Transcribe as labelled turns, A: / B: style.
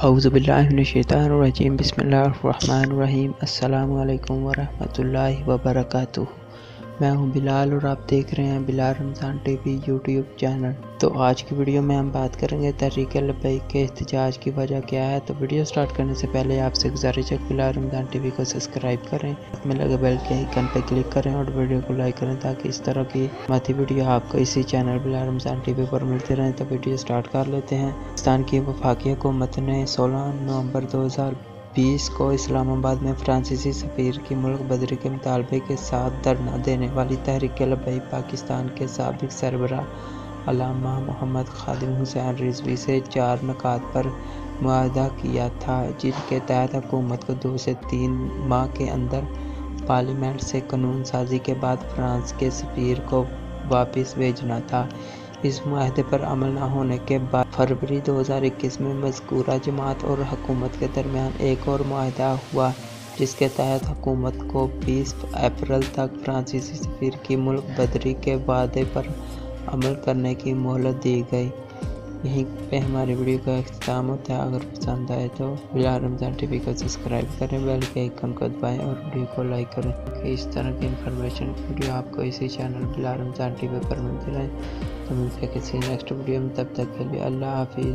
A: اعوذ باللہ من الشیطان الرجیم بسم اللہ الرحمن الرحیم السلام علیکم ورحمۃ اللہ وبرکاتہ۔ میں ہوں بلال اور آپ دیکھ رہے ہیں بلال رمضان ٹی وی یوٹیوب چینل۔ تو آج کی ویڈیو میں ہم بات کریں گے تحریک لبیک کے احتجاج کی وجہ کیا ہے۔ تو ویڈیو سٹارٹ کرنے سے پہلے آپ سے گزارش ہے کہ بلال رمضان ٹی وی کو سبسکرائب کریں، میں لگے بیل کے آئیکن پہ کلک کریں اور ویڈیو کو لائک کریں تاکہ اس طرح کی معلوماتی ویڈیو آپ کو اسی چینل بلال رمضان ٹی وی پر ملتے رہیں۔ تو ویڈیو سٹارٹ کر لیتے ہیں۔ پاکستان کی وفاقی حکومت نے 16 نومبر 2020 کو اسلام آباد میں فرانسیسی سفیر کی ملک بدری کے مطالبے کے ساتھ دھرنا دینے والی تحریک لبیک پاکستان کے سابق سربراہ علامہ محمد خادم حسین رضوی سے 4 نکات پر معاہدہ کیا تھا، جن کے تحت حکومت کو 2 سے 3 ماہ کے اندر پارلیمنٹ سے قانون سازی کے بعد فرانس کے سفیر کو واپس بھیجنا تھا۔ اس معاہدے پر عمل نہ ہونے کے بعد فروری 2021 میں مذکورہ جماعت اور حکومت کے درمیان ایک اور معاہدہ ہوا، جس کے تحت حکومت کو 20 اپریل تک فرانسیسی سفیر کی ملک بدری کے وعدے پر عمل کرنے کی مہلت دی گئی۔ یہیں پہ ہماری ویڈیو کا اختتام ہوتا ہے۔ اگر پسند آئے تو بلال رمضان ٹی وی کو سبسکرائب کریں، بیل کے آئیکن کو دبائیں اور ویڈیو کو لائک کریں کہ اس طرح کی انفارمیشن ویڈیو آپ کو اسی چینل بلال رمضان ٹی وی پر ملتی رہے۔ تو ملتے ہیں کسی نیکسٹ ویڈیو میں، تب تک کے لیے اللہ حافظ۔